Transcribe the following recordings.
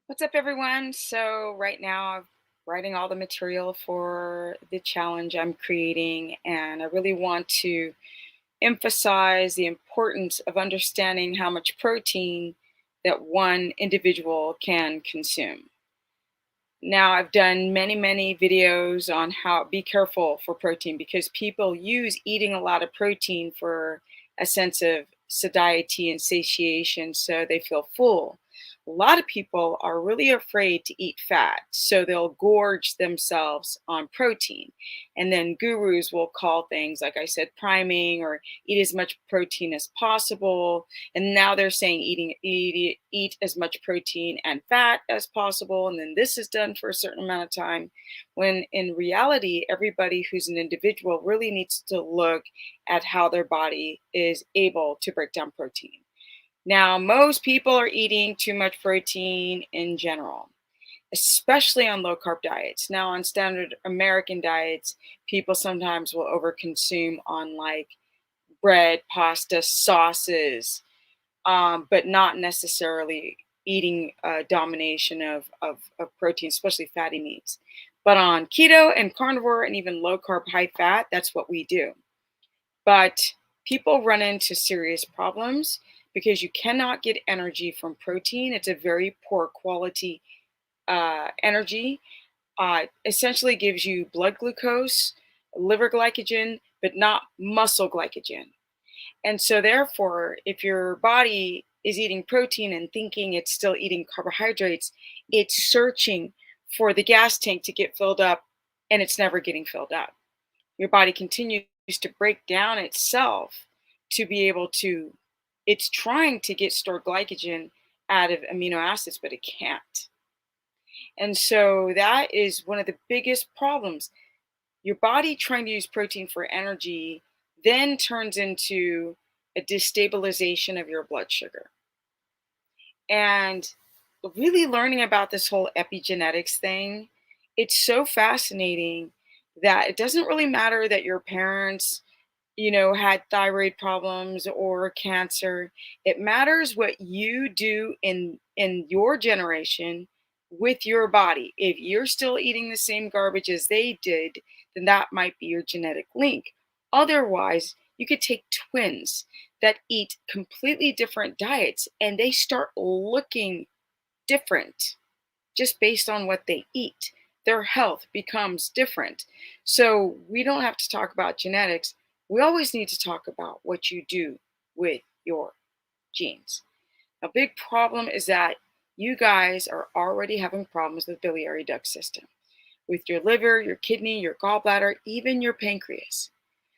What's up, everyone? So, right now, I'm writing all the material for the challenge I'm creating, and I really want to emphasize the importance of understanding how much protein that one individual can consume. Now, I've done many videos on how be careful for protein because people use eating a lot of protein for a sense of satiety and satiation, so they feel full. A lot of people are really afraid to eat fat, so they'll gorge themselves on protein. And then gurus will call things, like I said, priming or eat as much protein as possible. And now they're saying eat as much protein and fat as possible, and then this is done for a certain amount of time. When in reality, everybody who's an individual really needs to look at how their body is able to break down protein. Now, most people are eating too much protein in general, especially on low carb diets. Now, on standard American diets, people sometimes will overconsume on like bread, pasta, sauces, but not necessarily eating a domination of protein, especially fatty meats. But on keto and carnivore and even low carb, high fat, that's what we do. But people run into serious problems because you cannot get energy from protein. It's a very poor quality energy. Essentially gives you blood glucose, liver glycogen, but not muscle glycogen. And so, therefore, if your body is eating protein and thinking it's still eating carbohydrates, it's searching for the gas tank to get filled up and it's never getting filled up. Your body continues to break down itself to be able to, it's trying to get stored glycogen out of amino acids, but it can't. And so, that is one of the biggest problems. Your body trying to use protein for energy then turns into a destabilization of your blood sugar. And really learning about this whole epigenetics thing, it's so fascinating that it doesn't really matter that your parents, had thyroid problems or cancer. It matters what you do in your generation with your body. If you're still eating the same garbage as they did, then that might be your genetic link. Otherwise, you could take twins that eat completely different diets and they start looking different just based on what they eat. Their health becomes different. So we don't have to talk about genetics. We always need to talk about what you do with your genes. A big problem is that you guys are already having problems with biliary duct system, with your liver, your kidney, your gallbladder, even your pancreas.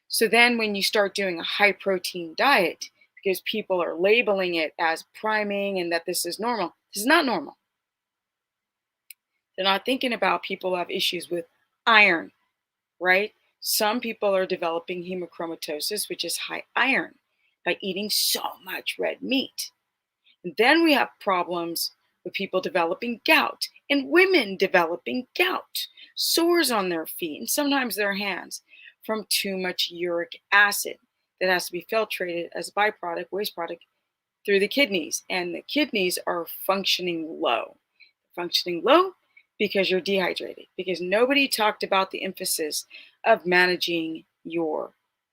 So then when you start doing a high protein diet, because people are labeling it as priming and that this is normal, this is not normal. They're not thinking about people who have issues with iron, right? Some people are developing hemochromatosis, which is high iron, by eating so much red meat. And then we have problems with people developing gout and women developing gout, sores on their feet and sometimes their hands from too much uric acid that has to be filtrated as a byproduct, waste product, through the kidneys. And the kidneys are functioning low. Functioning low because you're dehydrated, because nobody talked about the emphasis of managing your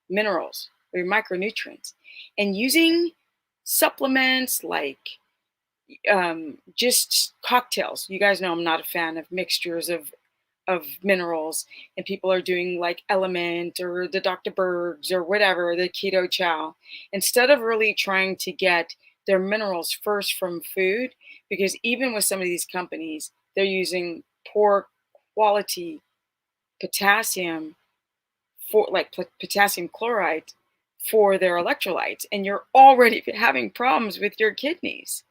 minerals or your micronutrients and using supplements like just cocktails. You guys know I'm not a fan of mixtures of minerals, and people are doing like Element or the Dr. Berg's or whatever, the Keto Chow, instead of really trying to get their minerals first from food, because even with some of these companies, they're using poor quality potassium for like potassium chloride for their electrolytes, and you're already having problems with your kidneys.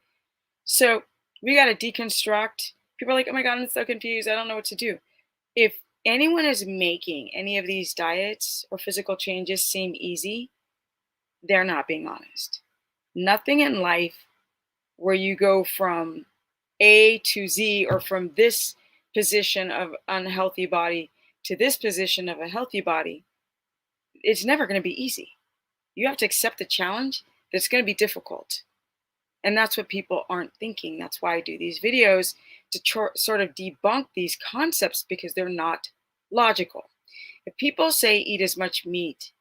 So we got to deconstruct. People are like, oh my God, I'm so confused. I don't know what to do. If anyone is making any of these diets or physical changes seem easy, they're not being honest. Nothing in life where you go from A to Z or from this position of unhealthy body to this position of a healthy body, it's never going to be easy. You have to accept the challenge that's going to be difficult. And that's what people aren't thinking. That's why I do these videos to sort of debunk these concepts because they're not logical. If people say eat as much meat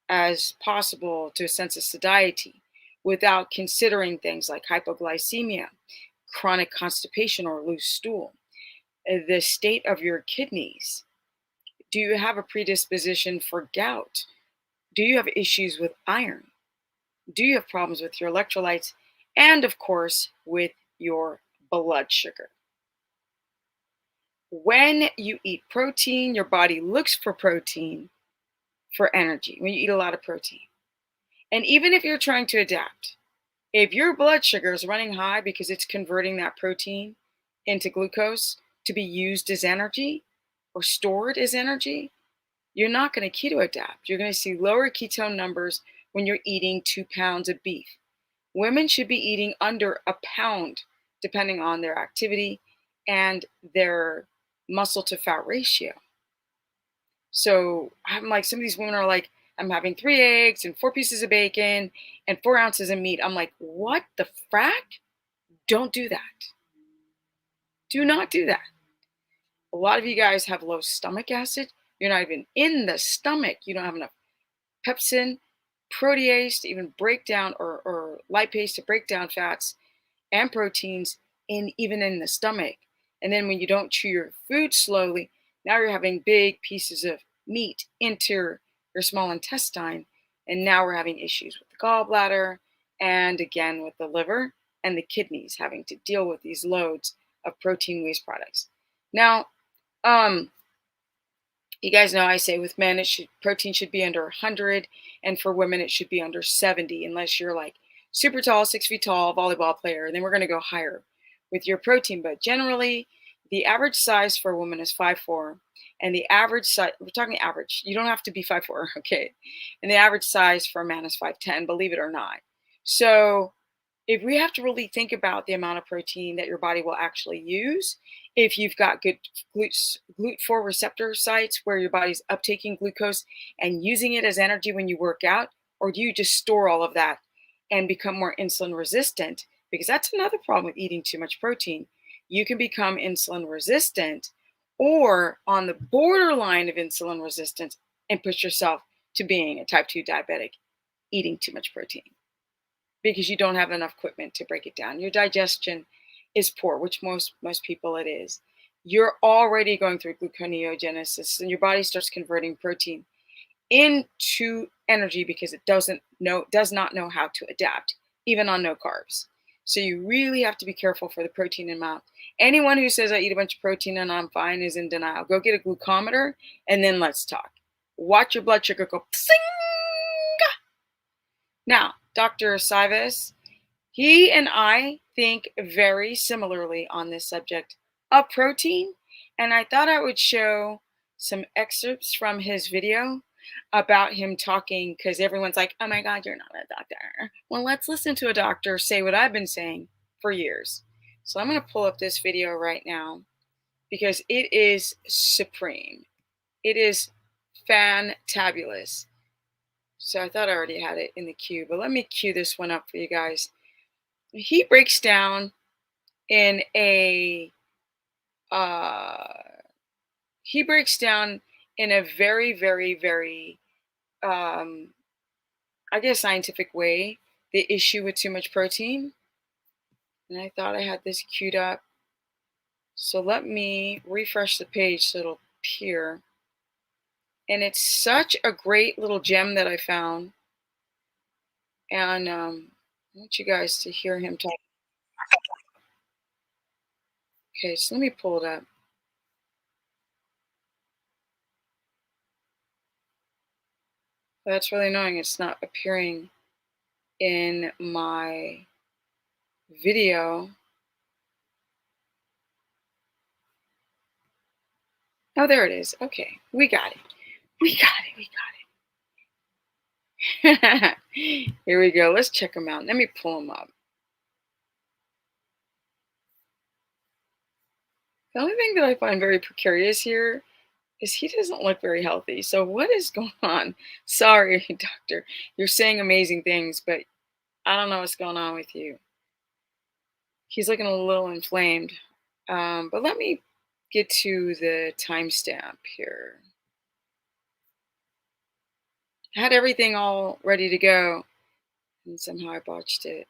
as possible to a sense of satiety without considering things like hypoglycemia, chronic constipation, or loose stool, the state of your kidneys, do you have a predisposition for gout? Do you have issues with iron? Do you have problems with your electrolytes? And of course, with your blood sugar. When you eat protein, your body looks for protein for energy when you eat a lot of protein. And even if you're trying to adapt, if your blood sugar is running high because it's converting that protein into glucose to be used as energy or stored as energy, you're not going to keto adapt. You're going to see lower ketone numbers when you're eating 2 pounds of beef. Women should be eating under a pound, depending on their activity and their muscle to fat ratio. So I'm like, some of these women are like, I'm having 3 eggs and 4 pieces of bacon and 4 ounces of meat. I'm like, what the frack? Don't do that. Do not do that. A lot of you guys have low stomach acid. You're not even in the stomach. You don't have enough pepsin, protease to even break down, or lipase to break down fats and proteins even in the stomach. And then when you don't chew your food slowly, now you're having big pieces of meat enter your small intestine. And now we're having issues with the gallbladder and again with the liver and the kidneys having to deal with these loads of protein waste products. Now, um, you guys know I say with men, protein should be under 100, and for women it should be under 70, unless you're like super tall, 6 feet tall, volleyball player. Then we're going to go higher with your protein. But generally, the average size for a woman is 5'4", and the average size, we're talking average. You don't have to be 5'4", okay? And the average size for a man is 5'10", believe it or not. So if we have to really think about the amount of protein that your body will actually use, if you've got good GLUT4 receptor sites where your body's uptaking glucose and using it as energy when you work out, or do you just store all of that and become more insulin resistant? Because that's another problem with eating too much protein. You can become insulin resistant or on the borderline of insulin resistance and push yourself to being a type 2 diabetic eating too much protein, because you don't have enough equipment to break it down. Your digestion is poor, which most people it is. You're already going through gluconeogenesis, and your body starts converting protein into energy because it does not know how to adapt, even on no carbs. So you really have to be careful for the protein amount. Anyone who says I eat a bunch of protein and I'm fine is in denial. Go get a glucometer and then let's talk. Watch your blood sugar go psing. Now, Dr. Sivis, he and I think very similarly on this subject of protein, and I thought I would show some excerpts from his video about him talking, because everyone's like, oh my God, you're not a doctor. Well, let's listen to a doctor say what I've been saying for years. So I'm going to pull up this video right now because it is supreme. It is fantabulous. So I thought I already had it in the queue, but let me cue this one up for you guys. He breaks down in a very, very, very I guess scientific way the issue with too much protein. And I thought I had this queued up. So let me refresh the page so it'll appear. And it's such a great little gem that I found. And I want you guys to hear him talk. Okay, so let me pull it up. That's really annoying. It's not appearing in my video. Oh, there it is. Okay, we got it. We got it. We got it. Here we go. Let's check them out. Let me pull them up. The only thing that I find very precarious here is he doesn't look very healthy. So what is going on? Sorry, doctor. You're saying amazing things, but I don't know what's going on with you. He's looking a little inflamed. But let me get to the timestamp here. I had everything all ready to go, and somehow I botched it.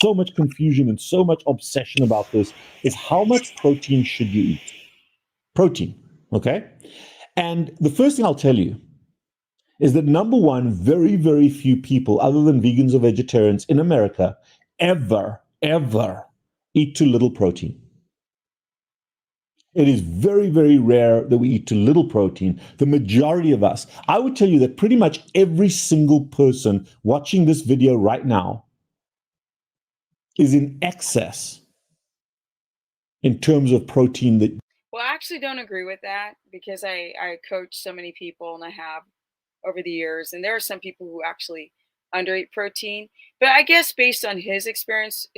So much confusion and so much obsession about this is how much protein should you eat? Protein, okay? And the first thing I'll tell you is that number one, very, very few people, other than vegans or vegetarians in America, ever eat too little protein. It is very, very rare that we eat too little protein. The majority of us, I would tell you that pretty much every single person watching this video right now is in excess in terms of protein that. Well, I actually don't agree with that because I coach so many people and I have over the years, and there are some people who actually undereat protein. But I guess based on his experience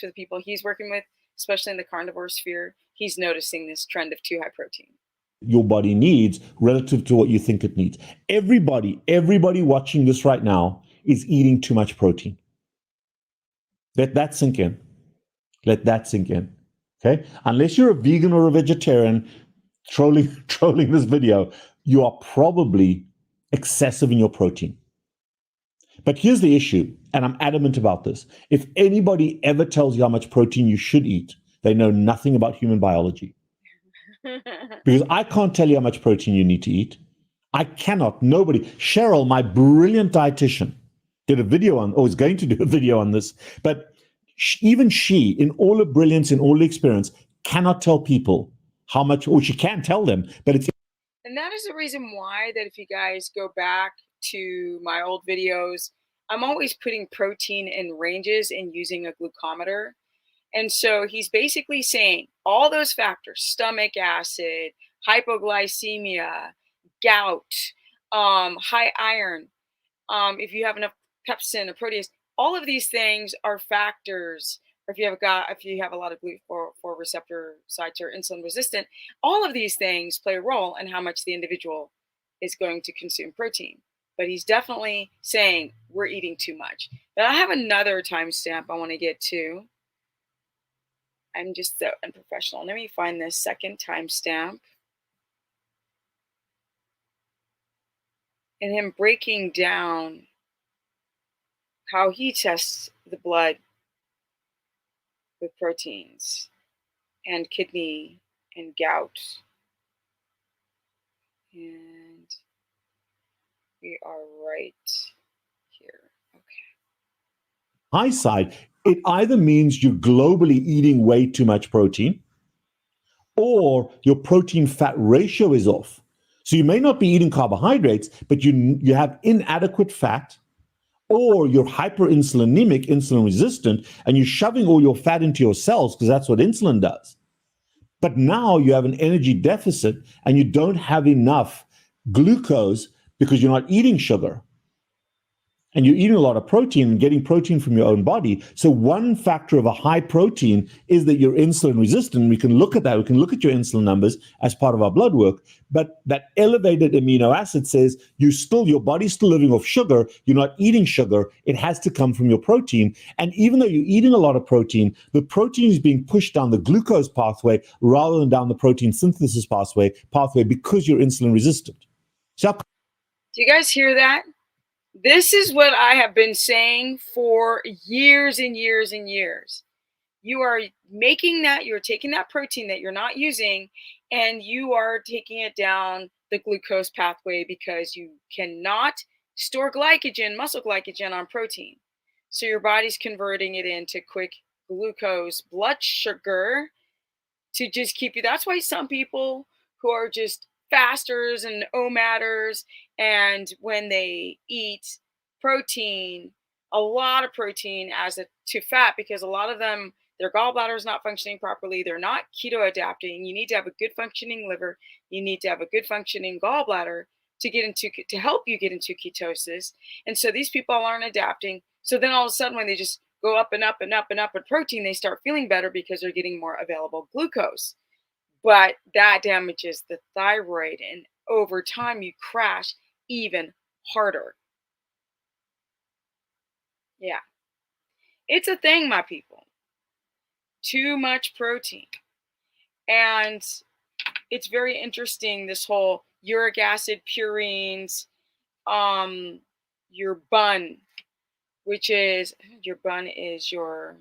with people he's working with, especially in the carnivore sphere, he's noticing this trend of too high protein. Your body needs relative to what you think it needs. Everybody watching this right now is eating too much protein. Let that sink in. Let that sink in. Okay? Unless you're a vegan or a vegetarian trolling this video, you are probably excessive in your protein. But here's the issue, and I'm adamant about this. If anybody ever tells you how much protein you should eat, they know nothing about human biology. Because I can't tell you how much protein you need to eat. I cannot. Nobody. Cheryl, my brilliant dietitian, did a video on, or is going to do a video on this. But even she, in all her brilliance, in all the experience, cannot tell people how much, or she can tell them, but it's. And that is the reason why that if you guys go back to my old videos, I'm always putting protein in ranges and using a glucometer. And so he's basically saying all those factors: stomach acid, hypoglycemia, gout, high iron, if you have enough pepsin or protease, all of these things are factors. Or if you have a lot of GLUT4 receptor sites or insulin resistant, all of these things play a role in how much the individual is going to consume protein. But he's definitely saying we're eating too much. But I have another timestamp I want to get to. I'm just so unprofessional. Let me find this second timestamp. And him breaking down how he tests the blood with proteins and kidney and gout. And we are right here. Okay. High side, it either means you're globally eating way too much protein or your protein fat ratio is off. So you may not be eating carbohydrates, but you have inadequate fat, or you're hyperinsulinemic, insulin resistant, and you're shoving all your fat into your cells because that's what insulin does. But now you have an energy deficit and you don't have enough glucose because you're not eating sugar. And you're eating a lot of protein and getting protein from your own body. So one factor of a high protein is that you're insulin resistant. We can look at that. We can look at your insulin numbers as part of our blood work. But that elevated amino acid says your body's still living off sugar. You're not eating sugar. It has to come from your protein. And even though you're eating a lot of protein, the protein is being pushed down the glucose pathway rather than down the protein synthesis pathway because you're insulin resistant. So, do you guys hear that? This is what I have been saying for years and years and years. You are you're taking that protein that you're not using and you are taking it down the glucose pathway because you cannot store muscle glycogen on protein. So your body's converting it into quick glucose blood sugar to just keep you. That's why some people who are just fasters and OMADers, and when they eat protein, a lot of protein to fat, because a lot of them, their gallbladder is not functioning properly. They're not keto adapting. You need to have a good functioning liver. You need to have a good functioning gallbladder to help you get into ketosis. And so these people aren't adapting. So then all of a sudden, when they just go up and up and up and up in protein, they start feeling better because they're getting more available glucose. But that damages the thyroid and over time you crash even harder. Yeah, it's a thing, my people. Too much protein. And it's very interesting, this whole uric acid purines, um, your bun, which is your bun is your,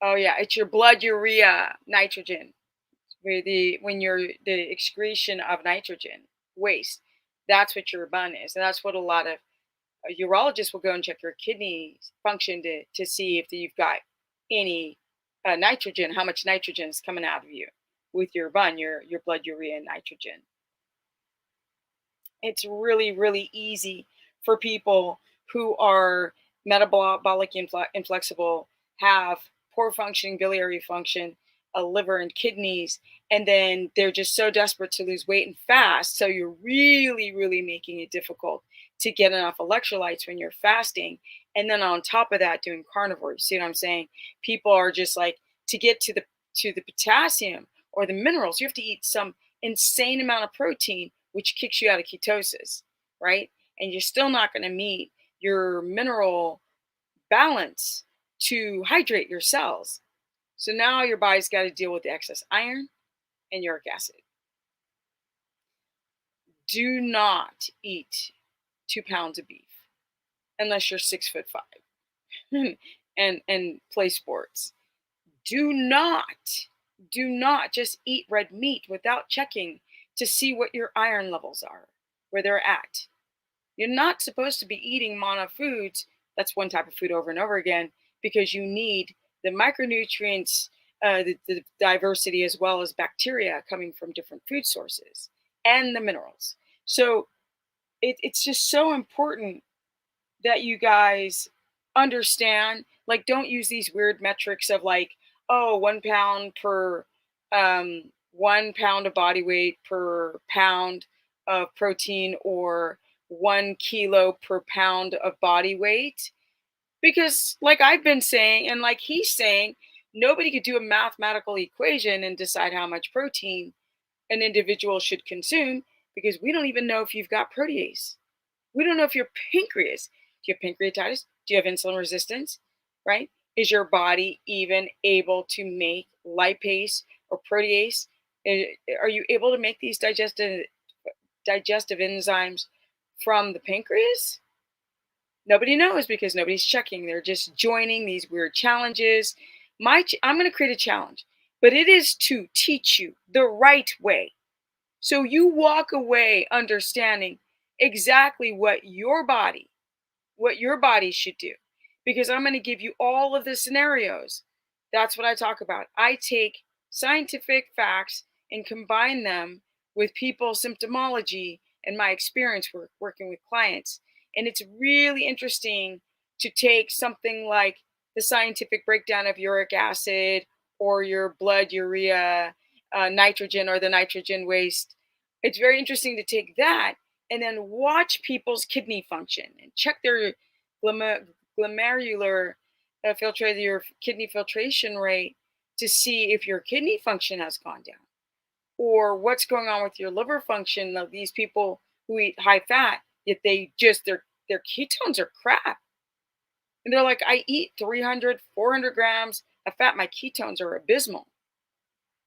oh yeah, it's your blood urea nitrogen. Where when you're the excretion of nitrogen waste, that's what your bun is. And that's what a lot of urologists will go and check your kidney function to see if you've got any nitrogen, how much nitrogen is coming out of you with your bun, your blood urea nitrogen. It's really, really easy for people who are metabolic inflexible, have poor functioning biliary function, a liver and kidneys, and then they're just so desperate to lose weight and fast. So you're really, really making it difficult to get enough electrolytes when you're fasting. And then on top of that, doing carnivore. You see what I'm saying? People are just like, to get to the potassium or the minerals, you have to eat some insane amount of protein, which kicks you out of ketosis, right? And you're still not going to meet your mineral balance to hydrate your cells. So now your body's got to deal with the excess iron and uric acid. Do not eat 2 pounds of beef unless you're 6'5" and play sports. Do not, do not just eat red meat without checking to see what your iron levels are, where they're at. You're not supposed to be eating mono foods. That's one type of food over and over again, because you need the micronutrients, the diversity, as well as bacteria coming from different food sources and the minerals. So it's just so important that you guys understand. Like, don't use these weird metrics of like, oh, 1 pound per 1 pound of body weight per pound of protein, or 1 kilo per pound of body weight. Because, like I've been saying, and like he's saying, nobody could do a mathematical equation and decide how much protein an individual should consume, because we don't even know if you've got protease. We don't know if your pancreas, do you have pancreatitis? Do you have insulin resistance? Right? Is your body even able to make lipase or protease? Are you able to make these digestive enzymes from the pancreas? Nobody knows, because nobody's checking. They're just joining these weird challenges. I'm going to create a challenge, but it is to teach you the right way. So you walk away understanding exactly what your body should do. Because I'm going to give you all of the scenarios. That's what I talk about. I take scientific facts and combine them with people's symptomology and my experience working with clients. And it's really interesting to take something like the scientific breakdown of uric acid, or your blood urea nitrogen, or the nitrogen waste. It's very interesting to take that and then watch people's kidney function and check their glomerular your kidney filtration rate, to see if your kidney function has gone down, or what's going on with your liver function. Of these people who eat high fat, yet they just their ketones are crap, and they're like, I eat 300 400 grams of fat, my ketones are abysmal.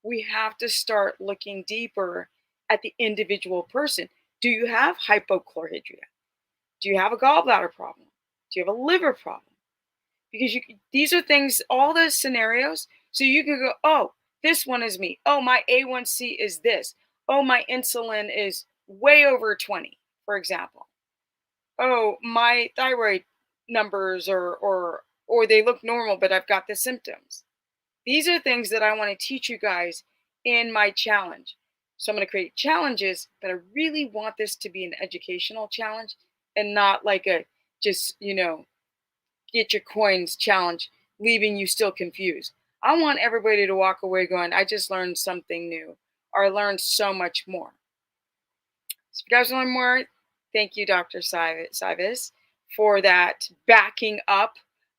We have to start looking deeper at the individual person. Do you have hypochlorhydria? Do you have a gallbladder problem? Do you have a liver problem? Because these are things, all those scenarios. So you can go, oh, this one is me. Oh, my A1C is this. Oh, my insulin is way over 20, for example. Oh, my thyroid numbers or they look normal, but I've got the symptoms. These are things that I want to teach you guys in my challenge. So I'm going to create challenges, but I really want this to be an educational challenge, and not like a just, get your coins challenge, leaving you still confused. I want everybody to walk away going, I just learned something new, or I learned so much more. So if you guys want more, thank you, Dr. Sivis, for that backing up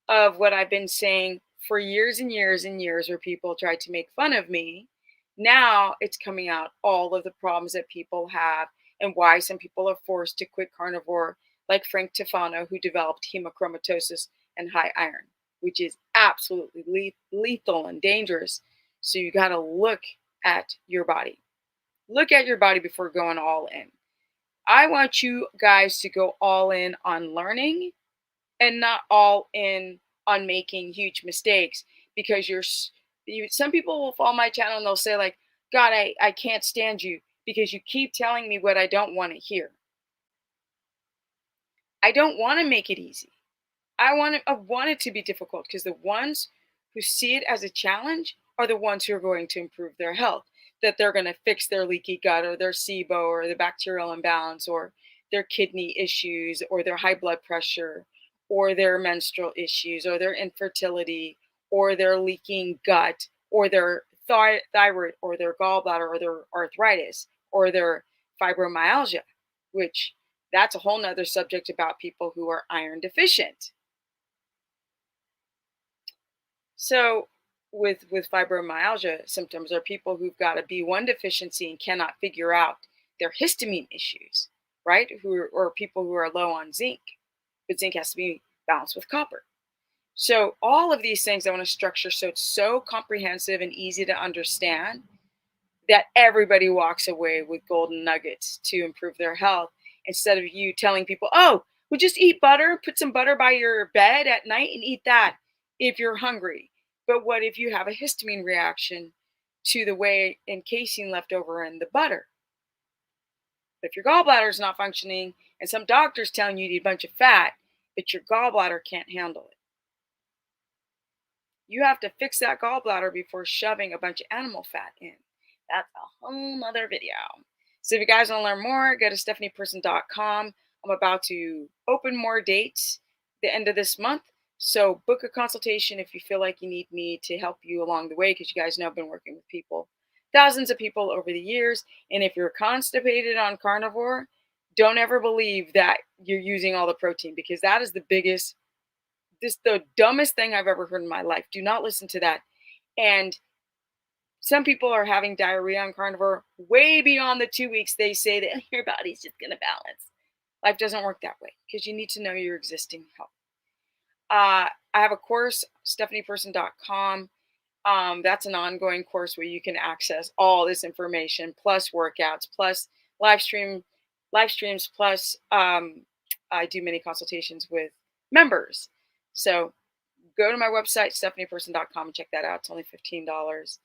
of what I've been saying for years and years and years, where people tried to make fun of me. Now it's coming out, all of the problems that people have and why some people are forced to quit carnivore, like Frank Tufano, who developed hemochromatosis and high iron, which is absolutely lethal and dangerous. So you got to look at your body. Look at your body before going all in. I want you guys to go all in on learning and not all in on making huge mistakes, because some people will follow my channel and they'll say like, God, I can't stand you because you keep telling me what I don't want to hear. I don't want to make it easy. I want it to be difficult, because the ones who see it as a challenge are the ones who are going to improve their health, that they're going to fix their leaky gut or their SIBO or the bacterial imbalance or their kidney issues or their high blood pressure or their menstrual issues or their infertility or their leaking gut or their thyroid or their gallbladder or their arthritis or their fibromyalgia, which that's a whole nother subject about people who are iron deficient. So with fibromyalgia symptoms are people who've got a B1 deficiency and cannot figure out their histamine issues, right? Or people who are low on zinc, but zinc has to be balanced with copper. So all of these things I want to structure so it's so comprehensive and easy to understand that everybody walks away with golden nuggets to improve their health, instead of you telling people, oh, well, just eat butter, put some butter by your bed at night and eat that if you're hungry. But what if you have a histamine reaction to the whey and casein left over in the butter? If your gallbladder is not functioning and some doctor's telling you to eat a bunch of fat, but your gallbladder can't handle it, you have to fix that gallbladder before shoving a bunch of animal fat in. That's a whole nother video. So if you guys want to learn more, go to stephanieperson.com. I'm about to open more dates the end of this month. So book a consultation if you feel like you need me to help you along the way, because you guys know I've been working with people, thousands of people over the years. And if you're constipated on carnivore, don't ever believe that you're using all the protein, because that is the dumbest thing I've ever heard in my life. Do not listen to that. And some people are having diarrhea on carnivore way beyond the 2 weeks. They say that your body's just going to balance. Life doesn't work that way, because you need to know your existing health. I have a course, stephanieperson.com. That's an ongoing course where you can access all this information, plus workouts, plus live streams, plus I do many consultations with members. So go to my website, stephanieperson.com, and check that out. It's only $15.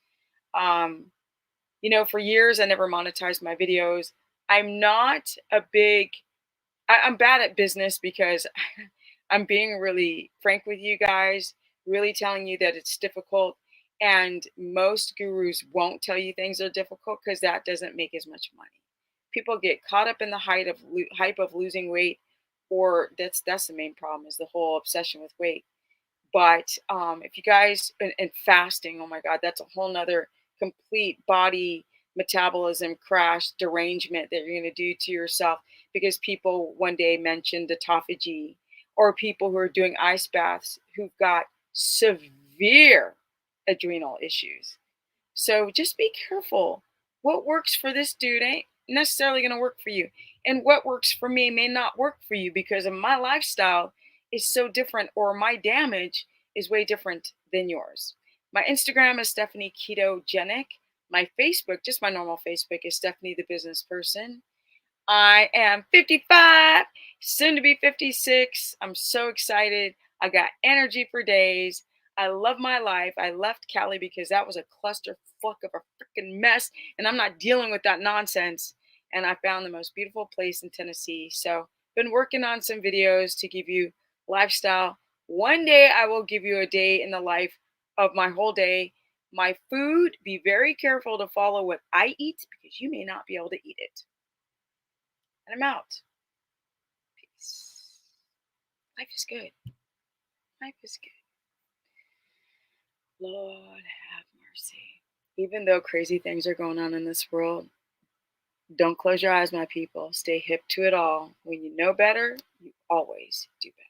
For years I never monetized my videos. I'm not a big, I'm bad at business, because I'm being really frank with you guys, really telling you that it's difficult. And most gurus won't tell you things are difficult, because that doesn't make as much money. People get caught up in the hype of losing weight, or that's the main problem, is the whole obsession with weight. But if you guys, and fasting, oh my God, that's a whole nother complete body metabolism crash derangement that you're going to do to yourself, because people one day mentioned autophagy, or people who are doing ice baths who've got severe adrenal issues. So just be careful. What works for this dude ain't necessarily going to work for you. And what works for me may not work for you, because of my lifestyle is so different, or my damage is way different than yours. My Instagram is Stephanie Ketogenic. My Facebook, just my normal Facebook, is Stephanie the Business Person. I am 55, soon to be 56. I'm so excited. I got energy for days. I love my life. I left Cali because that was a clusterfuck of a freaking mess, and I'm not dealing with that nonsense. And I found the most beautiful place in Tennessee. So, been working on some videos to give you lifestyle. One day I will give you a day in the life of my whole day. My food, be very careful to follow what I eat, because you may not be able to eat it. And I'm out. Peace. Life is good. Life is good. Lord have mercy. Even though crazy things are going on in this world, don't close your eyes, my people. Stay hip to it all. When you know better, you always do better.